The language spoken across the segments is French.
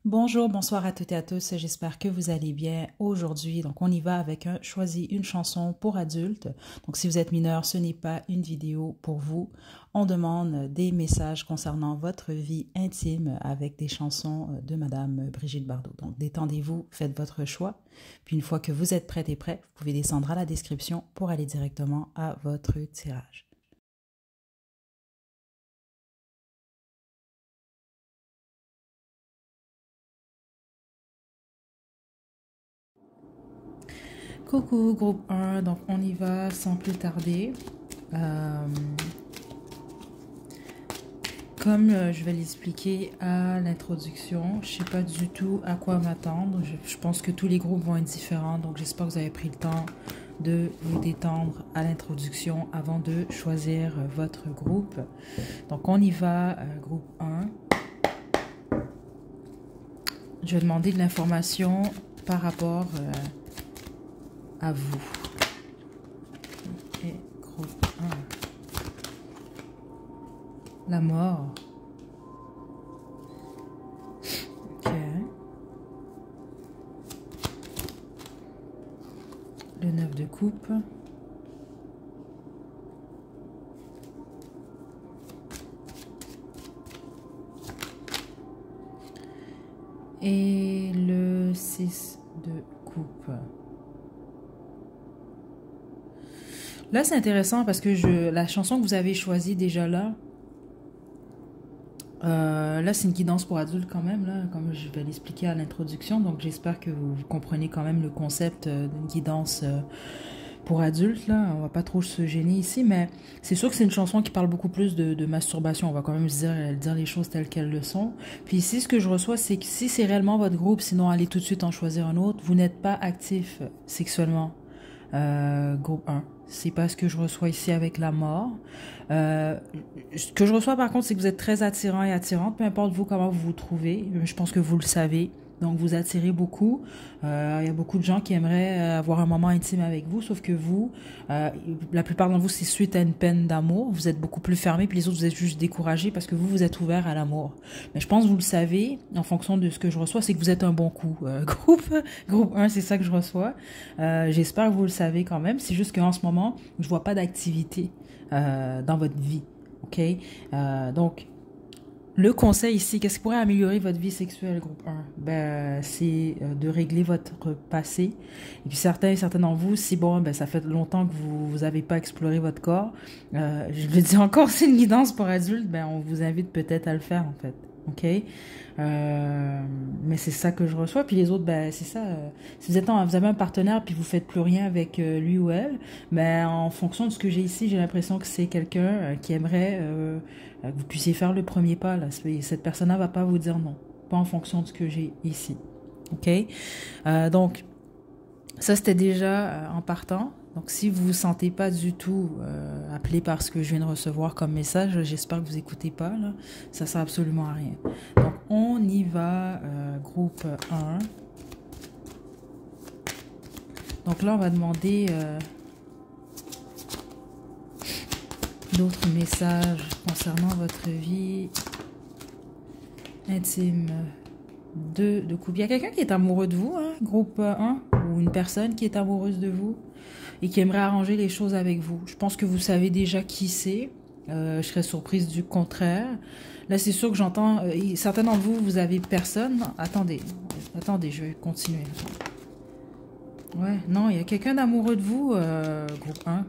Bonjour, bonsoir à toutes et à tous, j'espère que vous allez bien aujourd'hui. Donc on y va avec un choisis une chanson pour adultes. Donc si vous êtes mineur, ce n'est pas une vidéo pour vous. On demande des messages concernant votre vie intime avec des chansons de Madame Brigitte Bardot. Donc détendez-vous, faites votre choix. Puis une fois que vous êtes prêts et prêts, vous pouvez descendre à la description pour aller directement à votre tirage. Coucou groupe 1, donc on y va sans plus tarder. Comme je vais l'expliquer à l'introduction, je ne sais pas du tout à quoi m'attendre. Je pense que tous les groupes vont être différents, donc j'espère que vous avez pris le temps de vous détendre à l'introduction avant de choisir votre groupe. Donc on y va, groupe 1. Je vais demander de l'information par rapport à vous. Et groupe 1. La mort. Ok. Le 9 de coupe. Et le 6 de coupe. Là, c'est intéressant parce que la chanson que vous avez choisie déjà là, là, c'est une guidance pour adultes quand même, là, comme je vais l'expliquer à l'introduction. Donc, j'espère que vous comprenez quand même le concept d'une guidance pour adultes. Là, on va pas trop se gêner ici, mais c'est sûr que c'est une chanson qui parle beaucoup plus de masturbation. On va quand même dire les choses telles qu'elles le sont. Puis ici, ce que je reçois, c'est que si c'est réellement votre groupe, sinon allez tout de suite en choisir un autre. Vous n'êtes pas actif sexuellement. Groupe 1. C'est pas ce que je reçois ici avec la mort. Ce que je reçois par contre, c'est que vous êtes très attirant et attirante, peu importe vous comment vous vous trouvez. Je pense que vous le savez. Donc vous attirez beaucoup. Il y a beaucoup de gens qui aimeraient avoir un moment intime avec vous, sauf que vous, la plupart d'entre vous, c'est suite à une peine d'amour. Vous êtes beaucoup plus fermé, puis les autres, vous êtes juste découragés parce que vous êtes ouvert à l'amour. Mais je pense que vous le savez, en fonction de ce que je reçois, c'est que vous êtes un bon coup. Groupe 1, c'est ça que je reçois. J'espère que vous le savez quand même. C'est juste qu'en ce moment, je vois pas d'activité dans votre vie. OK? Donc, le conseil ici, qu'est-ce qui pourrait améliorer votre vie sexuelle, groupe 1? Ben, c'est de régler votre passé. Et puis certains d'entre vous, si bon, ben, ça fait longtemps que vous avez pas exploré votre corps, je le dis encore, c'est une guidance pour adultes, ben, on vous invite peut-être à le faire, en fait. OK? Mais c'est ça que je reçois. Puis les autres, ben, c'est ça. Si vous avez un partenaire puis vous faites plus rien avec lui ou elle, ben, en fonction de ce que j'ai ici, j'ai l'impression que c'est quelqu'un qui aimerait que vous puissiez faire le premier pas. Là. Cette personne-là va pas vous dire non. Pas en fonction de ce que j'ai ici. OK? Donc, ça, c'était déjà en partant. Donc, si vous ne vous sentez pas du tout appelé par ce que je viens de recevoir comme message, j'espère que vous n'écoutez pas. Là. Ça ne sert absolument à rien. Donc, on y va, groupe 1. Donc là, on va demander d'autres messages concernant votre vie intime. 2 de couple. Il y a quelqu'un qui est amoureux de vous, hein, groupe 1, ou une personne qui est amoureuse de vous et qui aimerait arranger les choses avec vous. Je pense que vous savez déjà qui c'est. Je serais surprise du contraire. Là, c'est sûr que j'entends... certains d'entre vous, vous avez personne. Attendez, je vais continuer. Ouais, non, il y a quelqu'un d'amoureux de vous, groupe 1.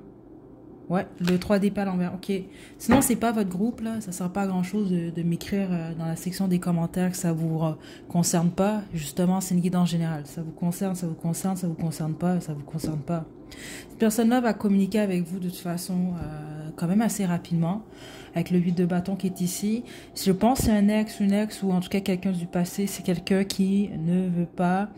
Ouais, le 3D pas à l'envers, ok. Sinon, c'est pas votre groupe, là. Ça sert pas à grand-chose de m'écrire dans la section des commentaires que ça vous concerne pas. Justement, c'est une guidance générale. Ça vous concerne, ça vous concerne, ça vous concerne pas, ça vous concerne pas. Cette personne-là va communiquer avec vous de toute façon quand même assez rapidement, avec le 8 de bâton qui est ici. Je pense que c'est un ex, une ex, ou en tout cas quelqu'un du passé. C'est quelqu'un qui ne veut pas...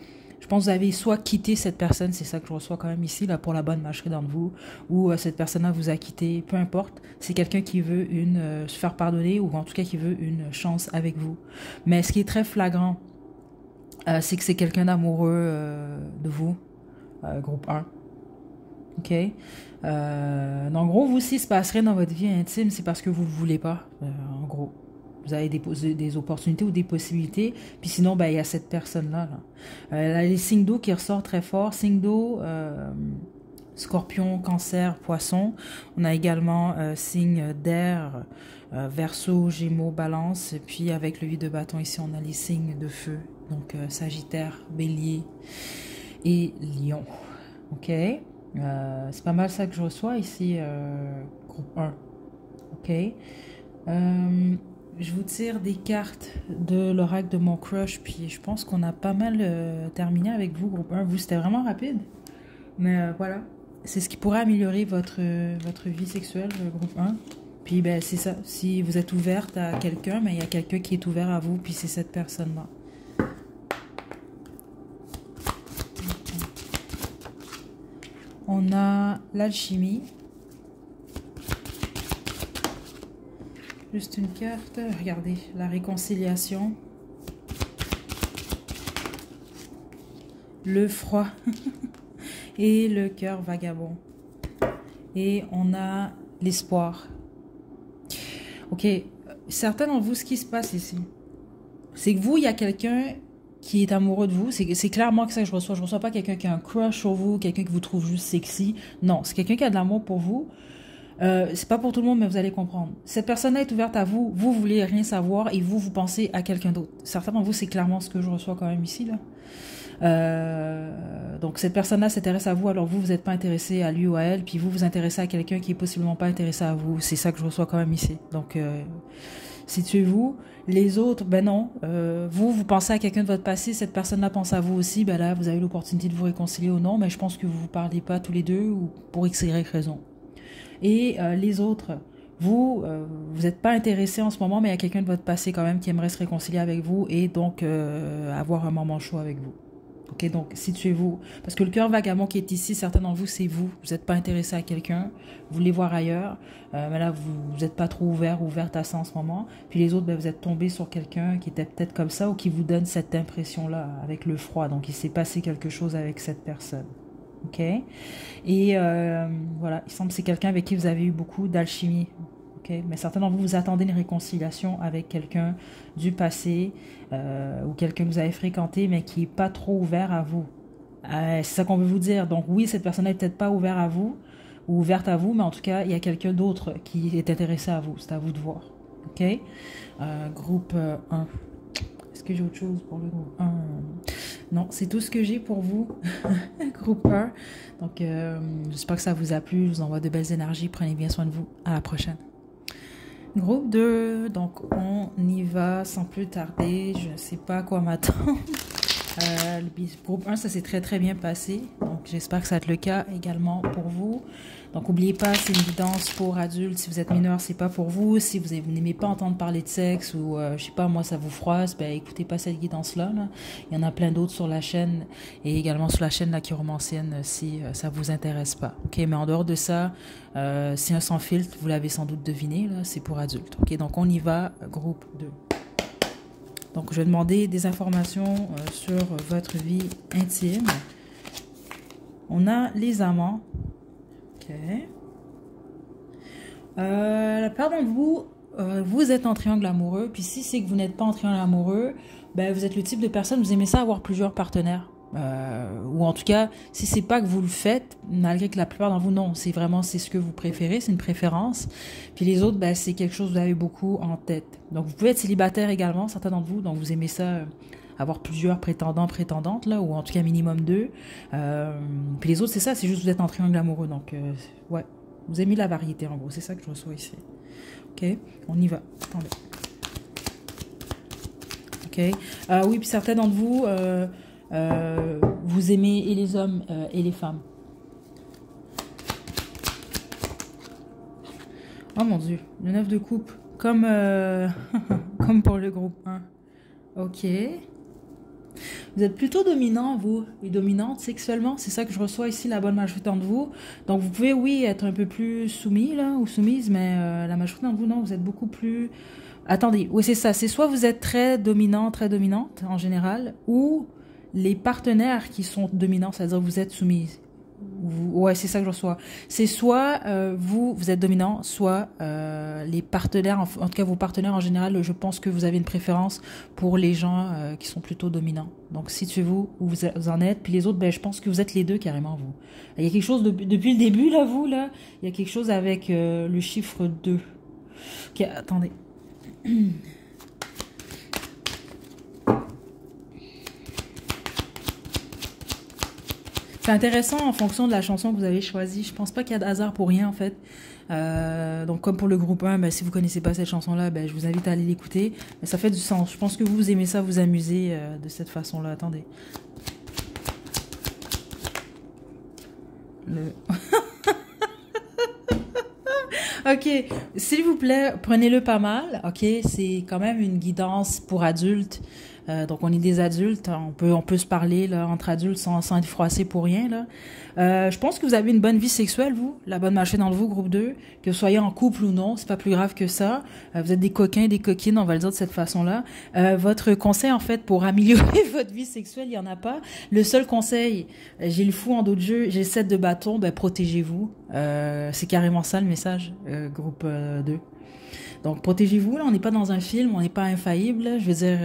Je pense que vous avez soit quitté cette personne, c'est ça que je reçois quand même ici, là, pour la bonne mâcherie d'entre vous, ou cette personne-là vous a quitté, peu importe. C'est quelqu'un qui veut se faire pardonner, ou en tout cas qui veut une chance avec vous. Mais ce qui est très flagrant, c'est que c'est quelqu'un d'amoureux de vous, groupe 1. OK? En gros, vous, s'il se passerait dans votre vie intime, c'est parce que vous ne voulez pas, en gros. vous avez des opportunités ou des possibilités. Puis sinon, ben, il y a cette personne-là. Là. Les signes d'eau qui ressortent très fort. Signes d'eau, Scorpion, Cancer, Poisson. On a également signes d'air, Verseau, Gémeaux, Balance. Et puis avec le 8 de bâton ici, on a les signes de feu. Donc Sagittaire, Bélier et Lion. Ok, c'est pas mal ça que je reçois ici, groupe 1. Ok, je vous tire des cartes de l'oracle de mon crush, puis je pense qu'on a pas mal terminé avec vous, groupe 1. Vous, c'était vraiment rapide, mais voilà, c'est ce qui pourrait améliorer votre vie sexuelle, groupe 1. Puis ben c'est ça, si vous êtes ouverte à quelqu'un, mais il y a quelqu'un qui est ouvert à vous, puis c'est cette personne-là. On a l'alchimie. Juste une carte. Regardez, la réconciliation. Le froid. Et le cœur vagabond. Et on a l'espoir. Ok, certains d'entre vous, ce qui se passe ici, c'est que vous, il y a quelqu'un qui est amoureux de vous. C'est clairement que ça que je reçois. Je reçois pas quelqu'un qui a un crush sur vous, quelqu'un qui vous trouve juste sexy. Non, c'est quelqu'un qui a de l'amour pour vous. C'est pas pour tout le monde, mais vous allez comprendre. Cette personne-là est ouverte à vous. Vous voulez rien savoir et vous pensez à quelqu'un d'autre. Certains d'entre vous, c'est clairement ce que je reçois quand même ici, là. Donc cette personne-là s'intéresse à vous, alors vous n'êtes pas intéressé à lui ou à elle, puis vous vous intéressez à quelqu'un qui est possiblement pas intéressé à vous. C'est ça que je reçois quand même ici. Donc situez-vous. Les autres, ben non. Vous pensez à quelqu'un de votre passé, cette personne-là pense à vous aussi, ben là, vous avez l'opportunité de vous réconcilier ou non, mais je pense que vous ne parlez pas tous les deux ou pour X, Y raison. Et les autres, vous n'êtes pas intéressé en ce moment, mais il y a quelqu'un de votre passé quand même qui aimerait se réconcilier avec vous et donc avoir un moment chaud avec vous. Ok, donc situez-vous. Parce que le cœur vagabond qui est ici, certains d'entre vous, c'est vous. Vous n'êtes pas intéressé à quelqu'un, vous voulez voir ailleurs, mais là, vous n'êtes pas trop ouvert ou ouverte à ça en ce moment. Puis les autres, ben, vous êtes tombé sur quelqu'un qui était peut-être comme ça ou qui vous donne cette impression-là avec le froid. Donc, il s'est passé quelque chose avec cette personne. Ok, et voilà, il semble que c'est quelqu'un avec qui vous avez eu beaucoup d'alchimie. Okay? Mais certains d'entre vous, vous attendez une réconciliation avec quelqu'un du passé ou quelqu'un que vous avez fréquenté, mais qui n'est pas trop ouvert à vous. C'est ça qu'on veut vous dire. Donc oui, cette personne n'est peut-être pas ouverte à vous ou ouverte à vous, mais en tout cas, il y a quelqu'un d'autre qui est intéressé à vous. C'est à vous de voir. Ok, groupe 1. Est-ce que j'ai autre chose pour le groupe 1? Non, c'est tout ce que j'ai pour vous, groupe 1. Donc, j'espère que ça vous a plu. Je vous envoie de belles énergies. Prenez bien soin de vous. À la prochaine. Groupe 2. Donc, on y va sans plus tarder. Je ne sais pas à quoi m'attendre. Le groupe 1, ça s'est très très bien passé. Donc, j'espère que ça va être le cas également pour vous. Donc, n'oubliez pas, c'est une guidance pour adultes. Si vous êtes mineur, c'est pas pour vous. Si vous n'aimez pas entendre parler de sexe ou, je sais pas, moi, ça vous froisse, ben, écoutez pas cette guidance-là. Là. Il y en a plein d'autres sur la chaîne et également sur la chaîne La Chiromancienne si ça vous intéresse pas. Ok, mais en dehors de ça, c'est un sans filtre, vous l'avez sans doute deviné, là, c'est pour adultes. Ok, donc on y va, groupe 2. Donc, je vais demander des informations sur votre vie intime. On a les amants. Ok. La plupart d'entre vous, vous êtes en triangle amoureux. Puis si c'est que vous n'êtes pas en triangle amoureux, ben, vous êtes le type de personne, vous aimez ça avoir plusieurs partenaires. Ou en tout cas, si c'est pas que vous le faites, malgré que la plupart d'entre vous, non, c'est vraiment, c'est ce que vous préférez, c'est une préférence. Puis les autres, ben, c'est quelque chose que vous avez beaucoup en tête. Donc, vous pouvez être célibataire également, certains d'entre vous, donc vous aimez ça, avoir plusieurs prétendants, prétendantes, là, ou en tout cas minimum 2. Puis les autres, c'est ça, c'est juste que vous êtes en triangle amoureux, donc, ouais, vous aimez la variété, en gros, c'est ça que je reçois ici. Ok, on y va. Attendez. Ok, oui, puis certains d'entre vous, vous aimez et les hommes et les femmes. Oh mon Dieu, le 9 de coupe, comme, comme pour le groupe 1. Ok. Vous êtes plutôt dominant, vous, et dominante sexuellement. C'est ça que je reçois ici, la bonne majorité d'entre vous. Donc vous pouvez, oui, être un peu plus soumis, là, ou soumise, mais la majorité d'entre vous, non, vous êtes beaucoup plus... Attendez, oui, c'est ça. C'est soit vous êtes très dominant, très dominante, en général, ou... les partenaires qui sont dominants, c'est-à-dire vous êtes soumise. Ouais, c'est ça que je reçois. C'est soit vous êtes dominant, soit les partenaires, en tout cas vos partenaires en général, je pense que vous avez une préférence pour les gens qui sont plutôt dominants. Donc situez-vous où vous en êtes, puis les autres, ben, je pense que vous êtes les deux carrément, vous. Il y a quelque chose depuis le début, là, vous, là, il y a quelque chose avec le chiffre 2. Ok, attendez. C'est intéressant en fonction de la chanson que vous avez choisie. Je pense pas qu'il y a de hasard pour rien en fait. Donc comme pour le groupe 1, ben, si vous connaissez pas cette chanson-là, ben, je vous invite à aller l'écouter. Mais ça fait du sens. Je pense que vous aimez ça, vous amuser de cette façon-là. Attendez. Le... Ok, s'il vous plaît, prenez-le pas mal. Ok, c'est quand même une guidance pour adultes. Donc on est des adultes, on peut se parler là, entre adultes sans être froissé pour rien là. Je pense que vous avez une bonne vie sexuelle, vous, la bonne marché dans vous, groupe 2, que vous soyez en couple ou non, c'est pas plus grave que ça. Vous êtes des coquins, des coquines, on va le dire de cette façon-là. Votre conseil en fait pour améliorer votre vie sexuelle, il y en a pas. Le seul conseil, j'ai le fou en d'autres jeux, j'ai 7 de bâton, ben protégez-vous. C'est carrément ça le message, groupe 2. Donc protégez-vous, là, on n'est pas dans un film, on n'est pas infaillible, là. Je veux dire,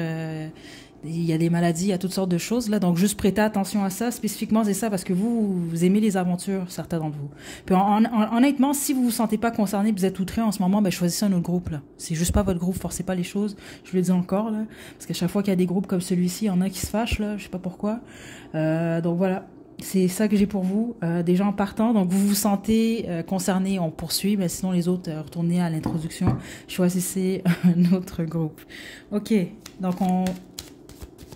il y a des maladies, il y a toutes sortes de choses, là, donc juste prêtez attention à ça, spécifiquement c'est ça, parce que vous aimez les aventures, certains d'entre vous. Puis honnêtement, si vous vous sentez pas concerné, vous êtes outré en ce moment, ben choisissez un autre groupe, là. C'est juste pas votre groupe, forcez pas les choses, je le dis encore, là, parce qu'à chaque fois qu'il y a des groupes comme celui-ci, il y en a qui se fâchent, là, je sais pas pourquoi. Donc voilà. C'est ça que j'ai pour vous, des gens partant. Donc vous vous sentez concerné, on poursuit, mais sinon les autres, retournez à l'introduction, choisissez un autre groupe. Ok, donc on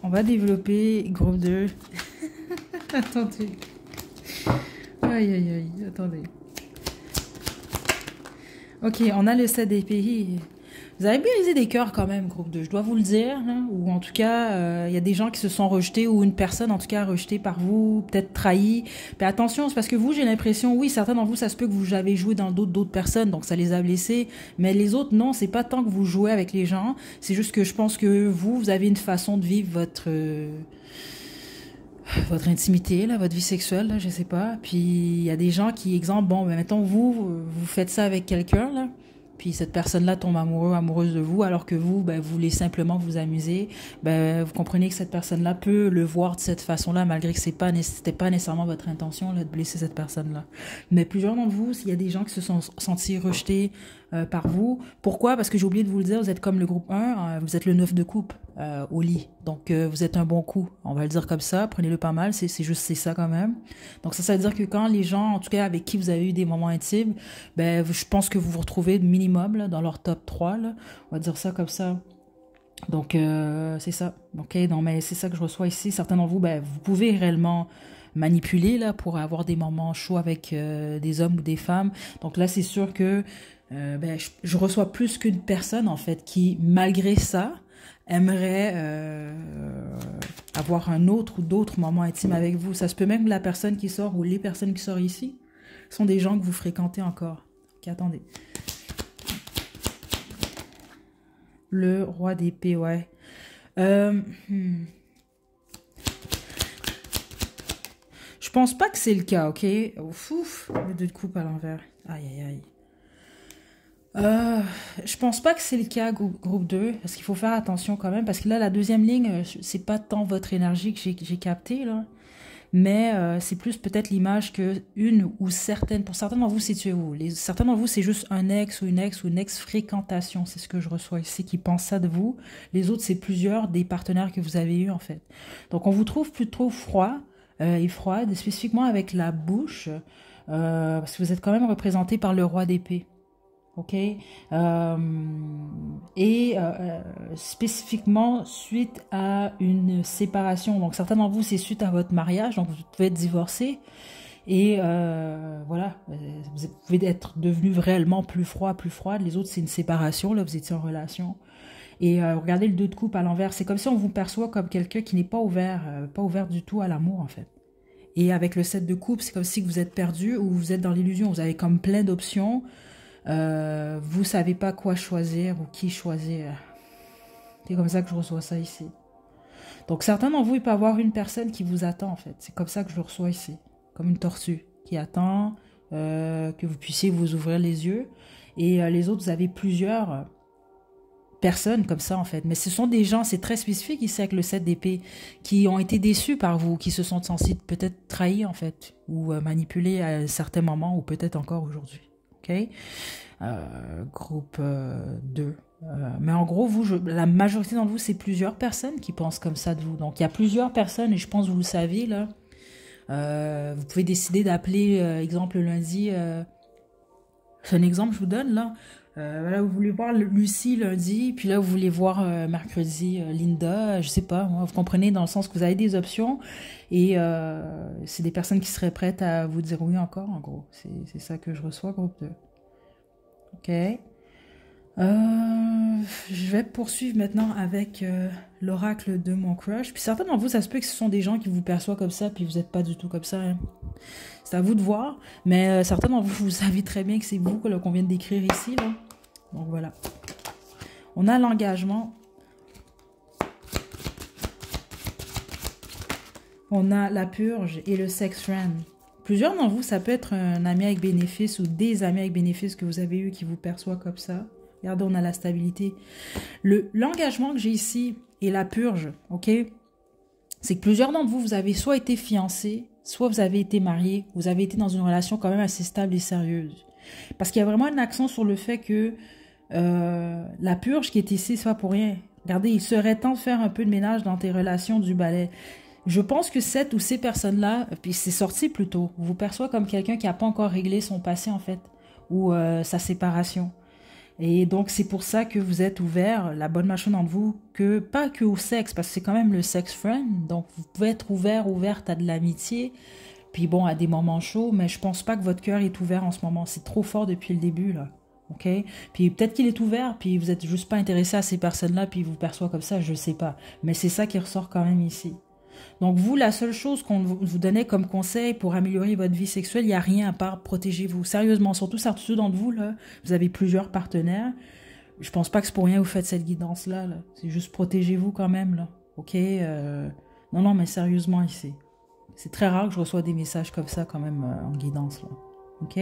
va développer groupe 2. Attendez. Aïe aïe aïe, attendez. Ok, on a le 7 des pays. Vous avez brisé des cœurs quand même, groupe 2, je dois vous le dire. Hein, ou en tout cas, il y a des gens qui se sont rejetés, ou une personne en tout cas rejetée par vous, peut-être trahie. Mais attention, c'est parce que vous, j'ai l'impression, oui, certains d'entre vous, ça se peut que vous avez joué dans d'autres personnes, donc ça les a blessés. Mais les autres, non, c'est pas tant que vous jouez avec les gens, c'est juste que je pense que vous avez une façon de vivre votre intimité, là, votre vie sexuelle, là, je sais pas. Puis il y a des gens qui, exemple, bon, ben, mettons, vous faites ça avec quelqu'un, là. Puis cette personne-là tombe amoureuse de vous, alors que vous, ben, vous voulez simplement vous amuser. Ben, vous comprenez que cette personne-là peut le voir de cette façon-là, malgré que c'était pas nécessairement votre intention là, de blesser cette personne-là. Mais plusieurs d'entre vous, s'il y a des gens qui se sont sentis rejetés par vous, pourquoi? Parce que j'ai oublié de vous le dire, vous êtes comme le groupe 1, vous êtes le 9 de coupe au lit. Donc vous êtes un bon coup, on va le dire comme ça, prenez-le pas mal, c'est ça quand même. Donc ça veut dire que quand les gens, en tout cas avec qui vous avez eu des moments intimes, ben je pense que vous vous retrouvez minimum là, dans leur top 3, là, on va dire ça comme ça. Donc c'est ça. Ok, non mais c'est ça que je reçois ici. Certains d'entre vous, ben vous pouvez réellement manipuler là pour avoir des moments chauds avec des hommes ou des femmes. Donc là c'est sûr que ben, je reçois plus qu'une personne en fait qui malgré ça aimerait avoir un autre ou d'autres moments intimes avec vous. Ça se peut même que la personne qui sort ou les personnes qui sortent ici sont des gens que vous fréquentez encore. Ok, attendez. Le roi d'épée, ouais. Je pense pas que c'est le cas, ok? Ouf, le 2 de coupe à l'envers. Aïe, aïe, aïe. Je pense pas que c'est le cas, groupe 2, parce qu'il faut faire attention quand même, parce que là, la deuxième ligne, c'est pas tant votre énergie que j'ai capté, là, mais c'est plus peut-être l'image que une ou certaines, pour certains d'entre vous, c'est où? Certains d'entre vous, c'est juste un ex ou une ex-fréquentation, c'est ce que je reçois ici, qui pense ça de vous. Les autres, c'est plusieurs des partenaires que vous avez eus, en fait. Donc, on vous trouve plutôt froid et froide, spécifiquement avec la bouche, parce que vous êtes quand même représenté par le roi d'épée. Ok, spécifiquement suite à une séparation. Donc certains d'entre vous c'est suite à votre mariage, donc vous pouvez être divorcé et voilà, vous pouvez être devenu réellement plus froid, plus froide. Les autres c'est une séparation, là vous étiez en relation. Et regardez le 2 de coupe à l'envers, c'est comme si on vous perçoit comme quelqu'un qui n'est pas ouvert du tout à l'amour en fait. Et avec le 7 de coupe, c'est comme si vous êtes perdu ou vous êtes dans l'illusion, vous avez comme plein d'options. Vous savez pas quoi choisir ou qui choisir. C'est comme ça que je reçois ça ici. Donc certains d'entre vous, il peut y avoir une personne qui vous attend en fait. C'est comme ça que je le reçois ici. Comme une tortue. qui attend que vous puissiez vous ouvrir les yeux. Et les autres, vous avez plusieurs personnes comme ça en fait. Mais ce sont des gens, c'est très spécifique ici avec le 7 d'épée, qui ont été déçus par vous, qui se sont sentis peut-être trahis en fait, ou manipulés à certains moments, ou peut-être encore aujourd'hui. Ok? Groupe 2. Mais en gros, la majorité d'entre vous, c'est plusieurs personnes qui pensent comme ça de vous. Donc il y a plusieurs personnes, et je pense que vous le savez là. Vous pouvez décider d'appeler, exemple lundi. C'est un exemple que je vous donne là. Voilà, vous voulez voir Lucie lundi, puis là vous voulez voir mercredi Linda, je sais pas, moi, vous comprenez dans le sens que vous avez des options et c'est des personnes qui seraient prêtes à vous dire oui encore, en gros. C'est ça que je reçois, groupe 2. Ok. Je vais poursuivre maintenant avec l'oracle de mon crush. Puis certains d'entre vous, ça se peut que ce sont des gens qui vous perçoivent comme ça, puis vous n'êtes pas du tout comme ça. Hein. C'est à vous de voir. Mais certains d'entre vous, vous savez très bien que c'est vous qu'on vient de décrire ici. Là. Donc voilà. On a l'engagement. On a la purge et le sex friend. Plusieurs d'entre vous, ça peut être un ami avec bénéfice ou des amis avec bénéfice que vous avez eu qui vous perçoivent comme ça. Regardez, on a la stabilité. L'engagement que j'ai ici et la purge, ok? C'est que plusieurs d'entre vous, vous avez soit été fiancés, soit vous avez été mariés, vous avez été dans une relation quand même assez stable et sérieuse. Parce qu'il y a vraiment un accent sur le fait que la purge qui est ici, c'est pas pour rien. Regardez, il serait temps de faire un peu de ménage dans tes relations du balai. Je pense que cette ou ces personnes-là, puis c'est sorti plus tôt, vous perçoit comme quelqu'un qui n'a pas encore réglé son passé en fait, ou sa séparation. Et donc, c'est pour ça que vous êtes ouvert, la bonne machine entre vous, que pas que au sexe, parce que c'est quand même le sex friend. Donc, vous pouvez être ouverte à de l'amitié, puis bon, à des moments chauds, mais je pense pas que votre cœur est ouvert en ce moment. C'est trop fort depuis le début, là. OK? Puis peut-être qu'il est ouvert, puis vous êtes juste pas intéressé à ces personnes-là, puis vous perçoit comme ça, je sais pas. Mais c'est ça qui ressort quand même ici. Donc vous, la seule chose qu'on vous donnait comme conseil pour améliorer votre vie sexuelle, il n'y a rien à part protégez-vous. Sérieusement, surtout ceux d'entre vous, là, vous avez plusieurs partenaires. Je pense pas que c'est pour rien que vous faites cette guidance-là. Là. C'est juste protégez-vous quand même. Là. OK? Non, mais sérieusement ici. C'est très rare que je reçois des messages comme ça quand même en guidance. Là. OK?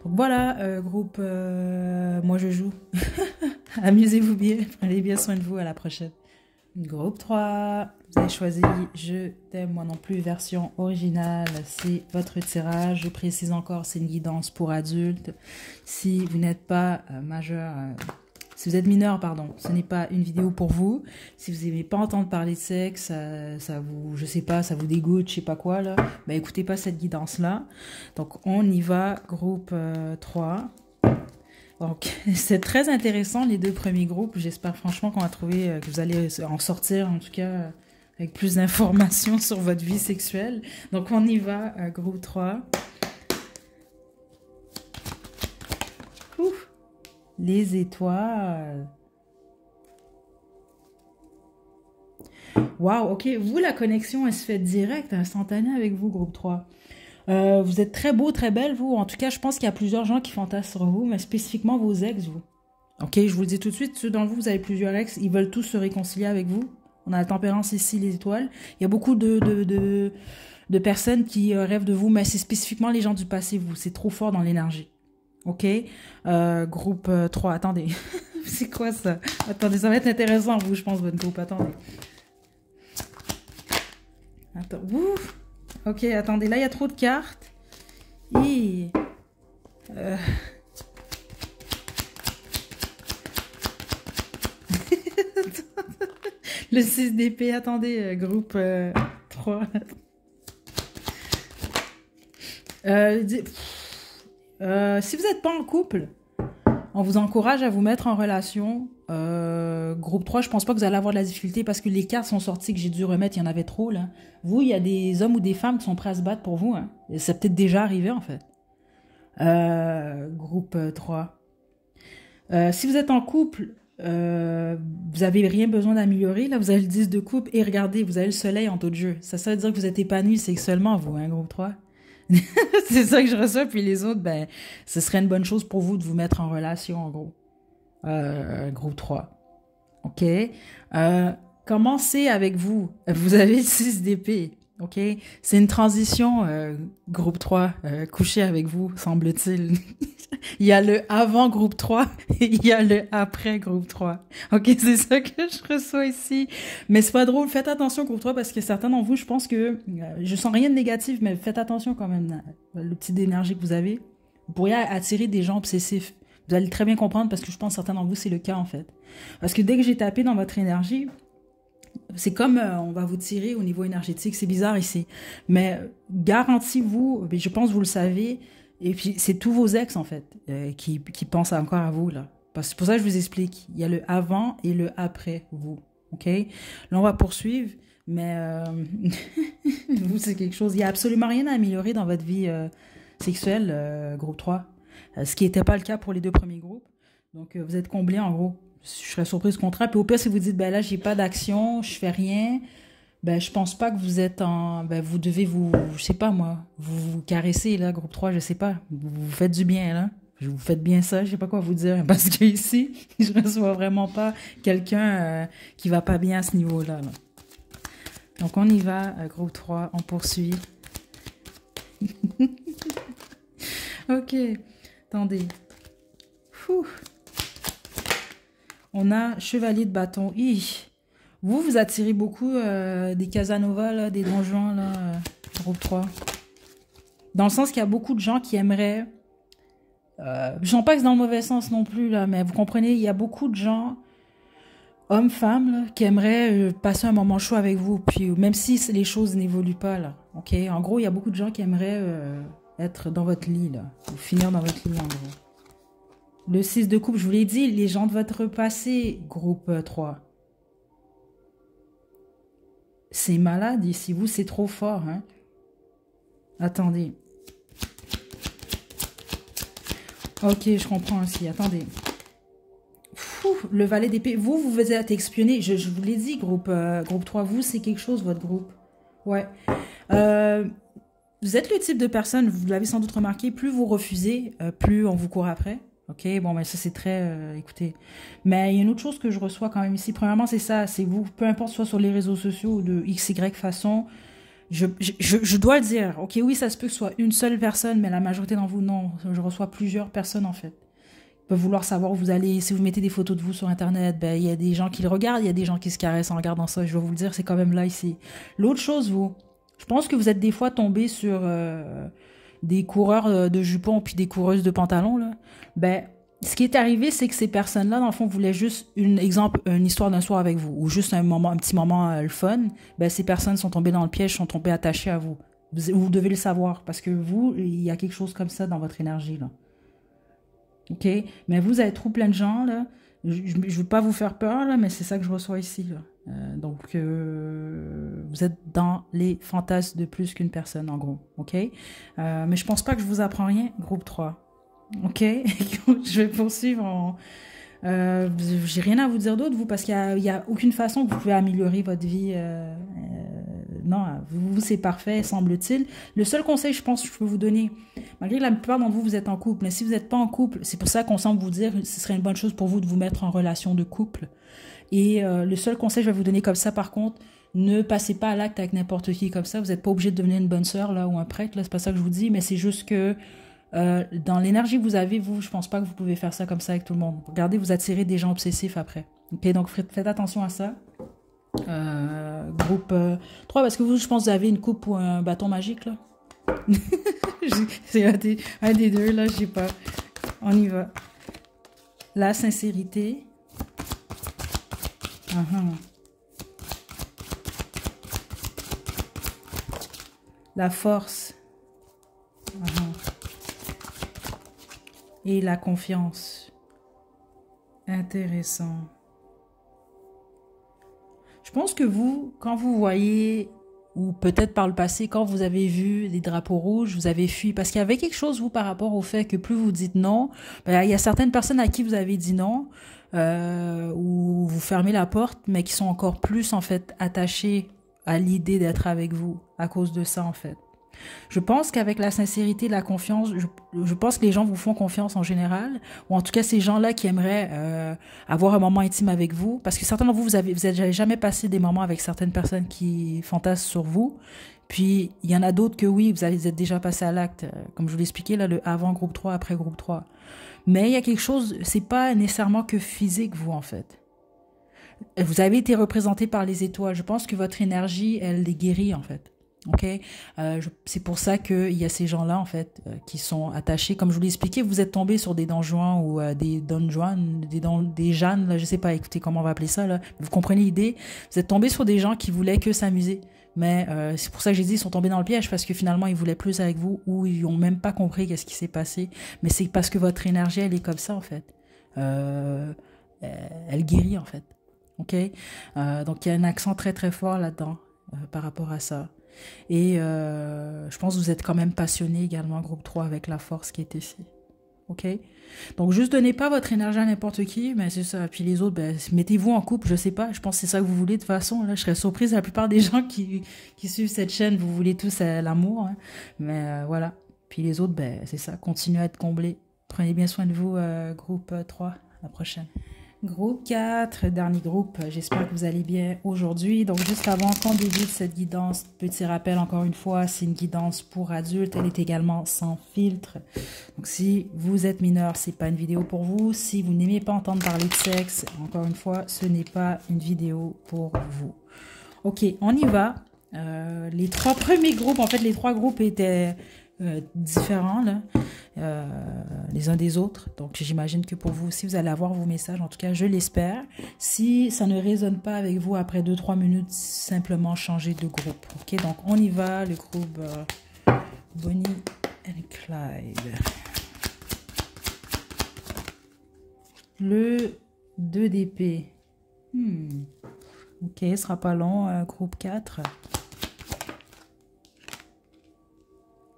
Donc voilà, groupe, moi je joue. Amusez-vous bien. Prenez bien soin de vous. À la prochaine. Groupe 3, vous avez choisi Je t'aime moi non plus, version originale, c'est votre tirage. Je précise encore, c'est une guidance pour adultes. Si vous n'êtes pas majeur, si vous êtes mineur, pardon, ce n'est pas une vidéo pour vous. Si vous n'aimez pas entendre parler de sexe, ça vous, je sais pas, ça vous dégoûte, je sais pas quoi là, ben écoutez pas cette guidance-là. Donc on y va, groupe 3. Donc, c'est très intéressant, les deux premiers groupes. J'espère franchement qu'on va trouver, que vous allez en sortir, en tout cas, avec plus d'informations sur votre vie sexuelle. Donc, on y va, groupe 3. Ouf. Les étoiles. Waouh, ok. Vous, la connexion, elle se fait direct, instantanée avec vous, groupe 3. Vous êtes très beau, très belle, vous. En tout cas, je pense qu'il y a plusieurs gens qui fantasment sur vous, mais spécifiquement vos ex, vous. Ok, je vous le dis tout de suite, ceux d'entre vous, vous avez plusieurs ex, ils veulent tous se réconcilier avec vous. On a la tempérance ici, les étoiles. Il y a beaucoup de personnes qui rêvent de vous, mais c'est spécifiquement les gens du passé, vous. C'est trop fort dans l'énergie. Ok, groupe 3, attendez. C'est quoi ça? Attendez, ça va être intéressant, vous, je pense, votre groupe. Attendez. Attends, ouf. Ok, attendez, là, il y a trop de cartes. Et... le 6 d'épée, attendez, groupe 3. Si vous n'êtes pas en couple, on vous encourage à vous mettre en relation. Groupe 3, je pense pas que vous allez avoir de la difficulté parce que les cartes sont sorties que j'ai dû remettre, il y en avait trop là. Vous, il y a des hommes ou des femmes qui sont prêts à se battre pour vous. Hein. Et c'est peut-être déjà arrivé en fait. Groupe 3. Si vous êtes en couple, vous avez rien besoin d'améliorer. Là, vous avez le 10 de coupe et regardez, vous avez le soleil en taux de jeu. Ça veut dire que vous êtes épanoui sexuellement, vous, hein, groupe 3. C'est ça que je reçois. Puis les autres, ben, ce serait une bonne chose pour vous de vous mettre en relation, en gros. Groupe 3. OK. Commencez avec vous. Vous avez le 6 d'épée. OK? C'est une transition, groupe 3, couché avec vous, semble-t-il. Il y a le avant groupe 3 et il y a le après groupe 3. OK, c'est ça que je reçois ici. Mais c'est pas drôle. Faites attention groupe 3 parce que certains d'entre vous, je pense que je sens rien de négatif, mais faites attention quand même le petit d'énergie que vous avez. Vous pourriez attirer des gens obsessifs. Vous allez très bien comprendre parce que je pense que certains d'entre vous, c'est le cas en fait. Parce que dès que j'ai tapé dans votre énergie, c'est comme on va vous tirer au niveau énergétique. C'est bizarre ici. Mais garantis-vous, je pense que vous le savez, et puis c'est tous vos ex en fait qui pensent encore à vous là. Parce que c'est pour ça que je vous explique. Il y a le avant et le après vous. OK? Là, on va poursuivre. Mais vous, c'est quelque chose. Il n'y a absolument rien à améliorer dans votre vie sexuelle, groupe 3. Ce qui n'était pas le cas pour les deux premiers groupes. Donc, vous êtes comblés en gros. Je serais surprise du contraire. Puis au pire, si vous dites, ben là, j'ai pas d'action, je fais rien, ben je pense pas que vous êtes en... Ben vous devez vous, je sais pas moi, vous caresser, là, groupe 3 je sais pas. Vous faites du bien, là. Vous faites bien ça, je sais pas quoi vous dire. Parce que ici, je reçois vraiment pas quelqu'un qui va pas bien à ce niveau-là. Là. Donc on y va, groupe 3 on poursuit. Ok, attendez. Fouh. On a chevalier de bâton. Vous, vous attirez beaucoup des Casanova, là, des donjons, là, groupe 3. Dans le sens qu'il y a beaucoup de gens qui aimeraient... je sens pas que c'est dans le mauvais sens non plus, là, mais vous comprenez, il y a beaucoup de gens, hommes, femmes, là, qui aimeraient passer un moment chaud avec vous, puis même si les choses n'évoluent pas, là. Ok. En gros, il y a beaucoup de gens qui aimeraient être dans votre lit, là. Ou finir dans votre lit, en gros. Le 6 de coupe, je vous l'ai dit, les gens de votre passé, groupe 3. C'est malade ici, vous, c'est trop fort, hein. Attendez. Ok, je comprends aussi, attendez. Fou, le valet d'épée, vous êtes espionné, je vous l'ai dit, groupe 3, vous, c'est quelque chose, votre groupe. Ouais. Vous êtes le type de personne, vous l'avez sans doute remarqué, plus vous refusez, plus on vous court après. Ok, bon, mais ça c'est très... écoutez, mais il y a une autre chose que je reçois quand même ici. Premièrement, c'est ça, c'est vous, peu importe, soit sur les réseaux sociaux ou de x, y façon, je dois le dire. Ok, oui, ça se peut que ce soit une seule personne, mais la majorité d'entre vous, non. Je reçois plusieurs personnes, en fait. Ils peuvent vouloir savoir où vous allez. Si vous mettez des photos de vous sur Internet, ben, il y a des gens qui le regardent, il y a des gens qui se caressent en regardant ça. Je vais vous le dire, c'est quand même là, ici. L'autre chose, vous, je pense que vous êtes des fois tombé sur... des coureurs de jupons puis des coureuses de pantalons, là, ben, ce qui est arrivé, c'est que ces personnes-là, dans le fond, voulaient juste une histoire d'un soir avec vous, ou juste un petit moment le fun. Ben, ces personnes sont tombées dans le piège, sont tombées attachées à vous. Vous devez le savoir, parce que vous, il y a quelque chose comme ça dans votre énergie, là. OK? Mais vous avez trop plein de gens, là. Je ne veux pas vous faire peur, là, mais c'est ça que je reçois ici, là. Donc, vous êtes dans les fantasmes de plus qu'une personne, en gros. OK? Mais je pense pas que je vous apprends rien, groupe 3. OK? Je vais poursuivre. J'ai rien à vous dire d'autre, vous, parce qu'il y a aucune façon que vous pouvez améliorer votre vie. Non, vous, c'est parfait, semble-t-il. Le seul conseil, je pense, que je peux vous donner, malgré que la plupart d'entre vous, vous êtes en couple, mais si vous n'êtes pas en couple, c'est pour ça qu'on semble vous dire que ce serait une bonne chose pour vous de vous mettre en relation de couple. Et le seul conseil que je vais vous donner comme ça, par contre, ne passez pas à l'acte avec n'importe qui comme ça. Vous n'êtes pas obligé de devenir une bonne sœur là ou un prêtre, là, c'est pas ça que je vous dis, mais c'est juste que dans l'énergie que vous avez, vous, je pense pas que vous pouvez faire ça comme ça avec tout le monde. Regardez, vous attirez des gens obsessifs après. Ok, donc faites attention à ça. Groupe 3, parce que vous, je pense que vous avez une coupe ou un bâton magique là. C'est un des deux là, je sais pas. On y va. La sincérité. La force. Et la confiance. Intéressant. Je pense que vous, quand vous voyez, ou peut-être par le passé, quand vous avez vu des drapeaux rouges, vous avez fui. Parce qu'il y avait quelque chose, vous, par rapport au fait que plus vous dites non, ben, il y a certaines personnes à qui vous avez dit non, ou vous fermez la porte, mais qui sont encore plus, en fait, attachées à l'idée d'être avec vous, à cause de ça, en fait. Je pense qu'avec la sincérité, la confiance, je pense que les gens vous font confiance en général, ou en tout cas ces gens-là qui aimeraient avoir un moment intime avec vous, parce que certains d'entre vous, vous avez jamais passé des moments avec certaines personnes qui fantasment sur vous, puis il y en a d'autres que oui, vous êtes déjà passé à l'acte, comme je vous l'ai expliqué, là, le avant groupe 3, après groupe 3. Mais il y a quelque chose, c'est pas nécessairement que physique, vous, en fait. Vous avez été représenté par les étoiles. Je pense que votre énergie, elle les guérit, en fait. OK? C'est pour ça qu'il y a ces gens-là, en fait, qui sont attachés. Comme je vous l'ai expliqué, vous êtes tombé sur des donjons ou des donjons, des Jeannes, là, je sais pas, écoutez comment on va appeler ça, là. Vous comprenez l'idée? Vous êtes tombé sur des gens qui voulaient que s'amuser. Mais c'est pour ça que j'ai dit, ils sont tombés dans le piège, parce que finalement, ils voulaient plus avec vous ou ils n'ont même pas compris qu'est-ce qui s'est passé. Mais c'est parce que votre énergie, elle est comme ça, en fait. Elle guérit, en fait. OK? Donc, il y a un accent très, très fort là-dedans par rapport à ça. Et je pense que vous êtes quand même passionné également, groupe 3, avec la force qui est ici. OK? Donc, juste donnez pas votre énergie à n'importe qui, mais c'est ça. Puis les autres, ben, mettez-vous en couple, je sais pas. Je pense que c'est ça que vous voulez de toute façon. Là, je serais surprise, la plupart des gens qui suivent cette chaîne, vous voulez tous l'amour. Hein. Mais voilà. Puis les autres, ben, c'est ça. Continuez à être comblés. Prenez bien soin de vous, groupe 3. À la prochaine. Groupe 4, dernier groupe, j'espère que vous allez bien aujourd'hui. Donc, juste avant qu'on débute cette guidance, petit rappel encore une fois, c'est une guidance pour adultes. Elle est également sans filtre. Donc, si vous êtes mineur, c'est pas une vidéo pour vous. Si vous n'aimez pas entendre parler de sexe, encore une fois, ce n'est pas une vidéo pour vous. Ok, on y va. Les 3 premiers groupes, en fait, les 3 groupes étaient différents, là. Les uns des autres. Donc, j'imagine que pour vous aussi, vous allez avoir vos messages. En tout cas, je l'espère. Si ça ne résonne pas avec vous, après 2-3 minutes, simplement changer de groupe. OK? Donc, on y va. Le groupe Bonnie and Clyde. Le 2 d'épée. OK, ce sera pas long. Groupe 4.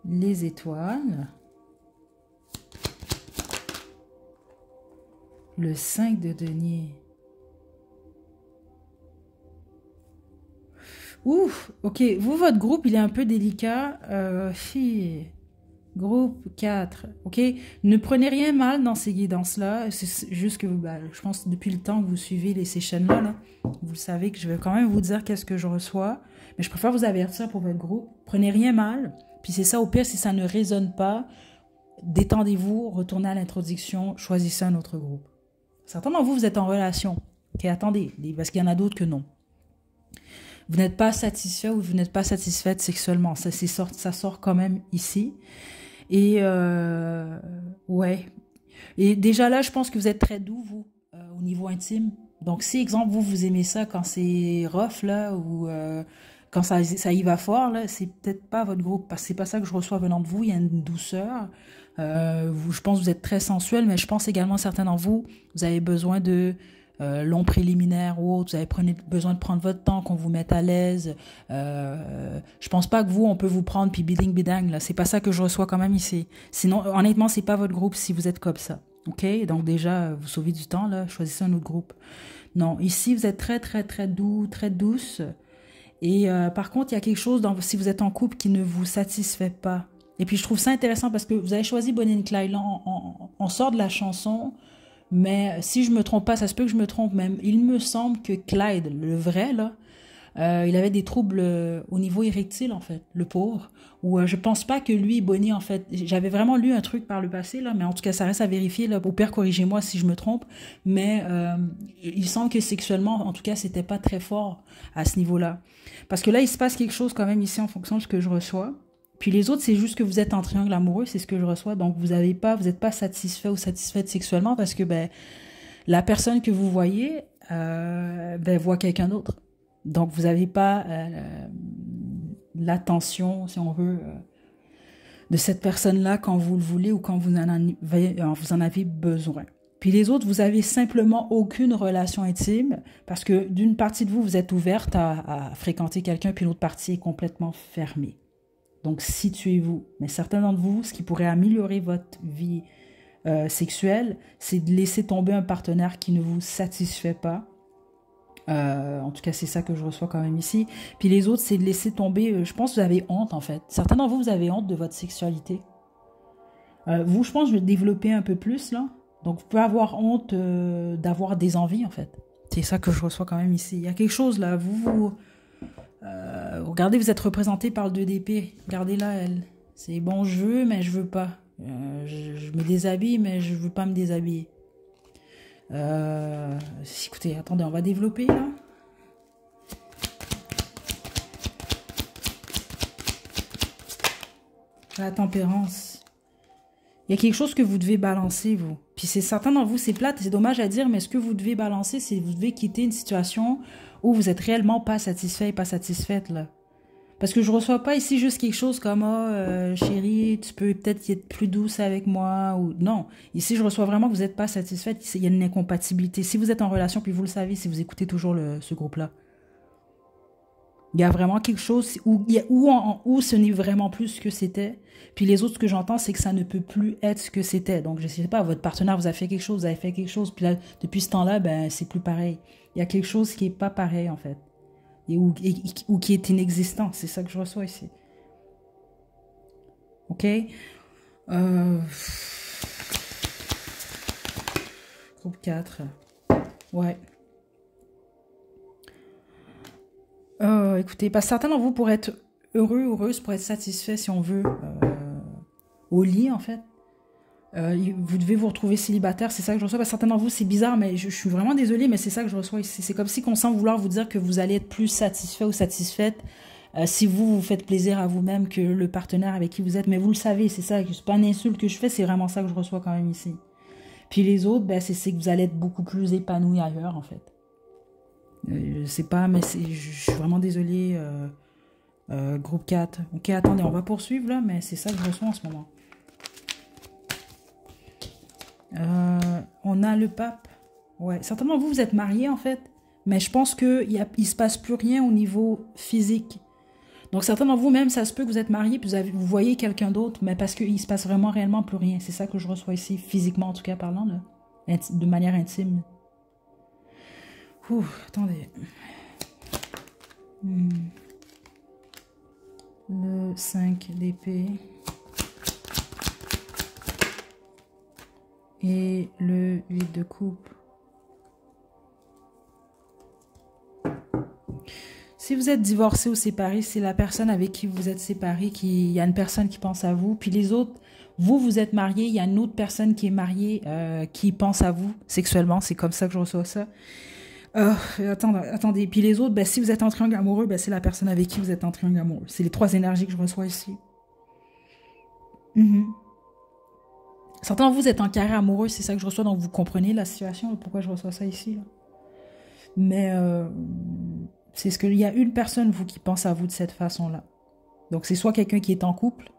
Les étoiles. Le 5 de denier. Ouf, ok. Vous, votre groupe, il est un peu délicat. Groupe 4. Ok. Ne prenez rien mal dans ces guidances-là. C'est juste que je pense depuis le temps que vous suivez ces chaînes-là, là, vous savez que je vais quand même vous dire qu'est-ce que je reçois. Mais je préfère vous avertir pour votre groupe. Prenez rien mal. Puis c'est ça, au pire, si ça ne résonne pas, détendez-vous, retournez à l'introduction, choisissez un autre groupe. Certains d'entre vous, vous êtes en relation. Ok, attendez, parce qu'il y en a d'autres que non. Vous n'êtes pas satisfait ou vous n'êtes pas satisfaite sexuellement. Ça sort quand même ici. Et ouais. Et déjà là, je pense que vous êtes très doux, vous, au niveau intime. Donc, si, exemple, vous aimez ça quand c'est rough, là, ou quand ça y va fort, là, c'est peut-être pas votre groupe. Parce que c'est pas ça que je reçois venant de vous. Il y a une douceur. Je pense que vous êtes très sensuel, mais je pense également certains d'entre vous, vous avez besoin de longs préliminaires ou autre, vous avez besoin de prendre votre temps, qu'on vous mette à l'aise. Je pense pas que vous, on peut vous prendre puis biding bidang, là. C'est pas ça que je reçois quand même ici. Sinon, honnêtement, c'est pas votre groupe si vous êtes comme ça. OK? Donc déjà, vous sauvez du temps, là. Choisissez un autre groupe. Non, ici, vous êtes très, très, très doux, très douce. Et par contre, il y a quelque chose, si vous êtes en couple, qui ne vous satisfait pas. Et puis, je trouve ça intéressant parce que vous avez choisi Bonnie and Clyde. Là, on sort de la chanson, mais si je me trompe pas, ça se peut que je me trompe même. Il me semble que Clyde, le vrai, là, il avait des troubles au niveau érectile, en fait, le pauvre. Ou je pense pas que lui, Bonnie, en fait, j'avais vraiment lu un truc par le passé, là, mais en tout cas, ça reste à vérifier, là. Au pire, corrigez-moi si je me trompe. Mais il semble que sexuellement, en tout cas, c'était pas très fort à ce niveau-là. Parce que là, il se passe quelque chose quand même ici en fonction de ce que je reçois. Puis les autres, c'est juste que vous êtes en triangle amoureux, c'est ce que je reçois. Donc, vous n'êtes pas satisfait ou satisfaite sexuellement parce que la personne que vous voyez voit quelqu'un d'autre. Donc, vous n'avez pas l'attention, si on veut, de cette personne-là quand vous le voulez ou quand vous en avez besoin. Puis les autres, vous avez simplement aucune relation intime parce que d'une partie de vous, vous êtes ouverte à fréquenter quelqu'un, puis l'autre partie est complètement fermée. Donc, situez-vous. Mais certains d'entre vous, ce qui pourrait améliorer votre vie sexuelle, c'est de laisser tomber un partenaire qui ne vous satisfait pas En tout cas, c'est ça que je reçois quand même ici. Puis les autres, c'est de laisser tomber. Je pense que vous avez honte, en fait. Certains d'entre vous, vous avez honte de votre sexualité. Vous, je pense, je vais développer un peu plus, là. Donc, vous pouvez avoir honte d'avoir des envies, en fait. C'est ça que je reçois quand même ici. Il y a quelque chose, là. Regardez, vous êtes représenté par le 2 d'épée. Regardez là, elle. C'est bon, je veux, mais je veux pas. Je me déshabille, mais je veux pas me déshabiller. Écoutez, attendez, on va développer, là. La tempérance. Il y a quelque chose que vous devez balancer, vous. Puis c'est certain dans vous, c'est plate, c'est dommage à dire, mais ce que vous devez balancer, c'est que vous devez quitter une situation où vous êtes réellement pas satisfait et pas satisfaite, là. Parce que je reçois pas ici juste quelque chose comme chérie, tu peux peut-être être plus douce avec moi ou non. Ici, je reçois vraiment que vous n'êtes pas satisfaite, il y a une incompatibilité. Si vous êtes en relation, puis vous le savez, si vous écoutez toujours ce groupe-là, il y a vraiment quelque chose où ce n'est vraiment plus ce que c'était. Puis les autres, ce que j'entends, c'est que ça ne peut plus être ce que c'était. Donc, je ne sais pas, votre partenaire vous a fait quelque chose, vous avez fait quelque chose, puis là, depuis ce temps-là, ben, c'est plus pareil. Il y a quelque chose qui n'est pas pareil, en fait. Ou qui est inexistant. C'est ça que je reçois ici. OK? Groupe 4. Ouais. Écoutez, parce que certains d'entre vous, pour être heureux, heureuse, pour être satisfait, si on veut, au lit, en fait, vous devez vous retrouver célibataire, c'est ça que je reçois. Parce que certains d'entre vous, c'est bizarre, mais je suis vraiment désolée, mais c'est ça que je reçois ici. C'est comme si qu'on sent vouloir vous dire que vous allez être plus satisfait ou satisfaite si vous vous faites plaisir à vous-même que le partenaire avec qui vous êtes. Mais vous le savez, c'est ça, c'est pas une insulte que je fais, c'est vraiment ça que je reçois quand même ici. Puis les autres, ben, c'est que vous allez être beaucoup plus épanoui ailleurs, en fait. Je sais pas, mais je suis vraiment désolée. Groupe 4. Ok, attendez, on va poursuivre là, mais c'est ça que je reçois en ce moment. On a le pape. Ouais, certainement vous êtes mariés en fait, mais je pense qu'il se passe plus rien au niveau physique. Donc certainement vous-même, ça se peut que vous êtes mariés, puis vous voyez quelqu'un d'autre, mais parce qu'il se passe vraiment réellement plus rien. C'est ça que je reçois ici, physiquement en tout cas parlant, là, de manière intime. Ouh, attendez. Le 5 d'épée. Et le 8 de coupe. Si vous êtes divorcé ou séparé, c'est la personne avec qui vous êtes séparé, il y a une personne qui pense à vous. Puis les autres, vous êtes marié, il y a une autre personne qui est mariée qui pense à vous sexuellement. C'est comme ça que je reçois ça. Attendez. Puis les autres, ben, si vous êtes en triangle amoureux, ben, c'est la personne avec qui vous êtes en triangle amoureux. C'est les 3 énergies que je reçois ici. Certains de vous êtes en carré amoureux, c'est ça que je reçois, donc vous comprenez la situation, pourquoi je reçois ça ici. Là. Mais c'est ce qu'il y a une personne, vous, qui pense à vous de cette façon-là. Donc c'est soit quelqu'un qui est en couple,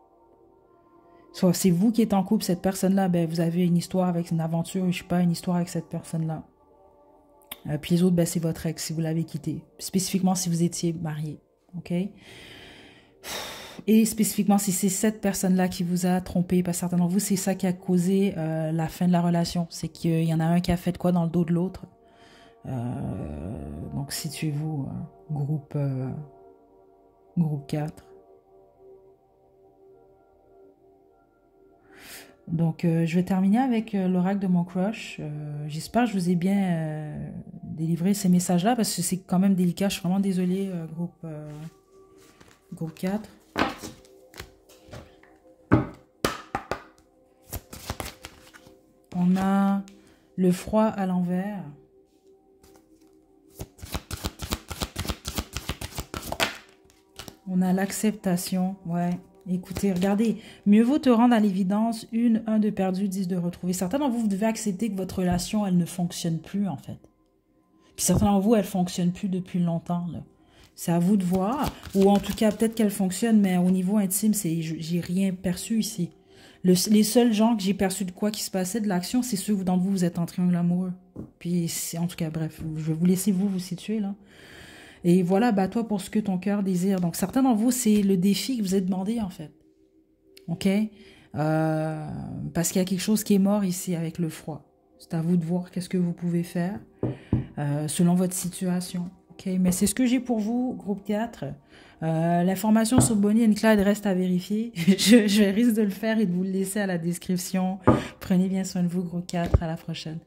soit c'est vous qui êtes en couple, cette personne-là, ben, vous avez une histoire avec une aventure, je sais pas, une histoire avec cette personne-là. Puis les autres, ben, c'est votre ex, si vous l'avez quitté. Spécifiquement si vous étiez marié. OK? Et spécifiquement, si c'est cette personne-là qui vous a trompé, parce que certains d'entre vous, c'est ça qui a causé la fin de la relation. C'est qu'il y en a un qui a fait quoi dans le dos de l'autre. Donc, situez-vous, groupe 4. Donc, je vais terminer avec l'oracle de mon crush. J'espère que je vous ai bien délivré ces messages-là, parce que c'est quand même délicat. Je suis vraiment désolée, groupe 4. On a le froid à l'envers. On a l'acceptation. Ouais. Écoutez, regardez. Mieux vaut te rendre à l'évidence. 1 de perdu, 10 de retrouvé. Certains d'entre vous, vous devez accepter que votre relation, elle ne fonctionne plus, en fait. Puis certains d'entre vous, elle ne fonctionne plus depuis longtemps, là. C'est à vous de voir. Ou en tout cas, peut-être qu'elle fonctionne, mais au niveau intime, j'ai rien perçu ici. Les seuls gens que j'ai perçus de quoi qui se passait, de l'action, c'est ceux d'entre vous, vous êtes en triangle amoureux. Puis, en tout cas, bref, je vais vous laisser vous situer, là. Et voilà, bats-toi pour ce que ton cœur désire. Donc, certains d'entre vous, c'est le défi que vous êtes demandé, en fait. OK? Parce qu'il y a quelque chose qui est mort ici avec le froid. C'est à vous de voir qu'est-ce que vous pouvez faire. selon votre situation. Ok, mais c'est ce que j'ai pour vous, groupe 4. L'information sur Bonnie and Clyde reste à vérifier. Je risque de le faire et de vous le laisser à la description. Prenez bien soin de vous, groupe 4. À la prochaine.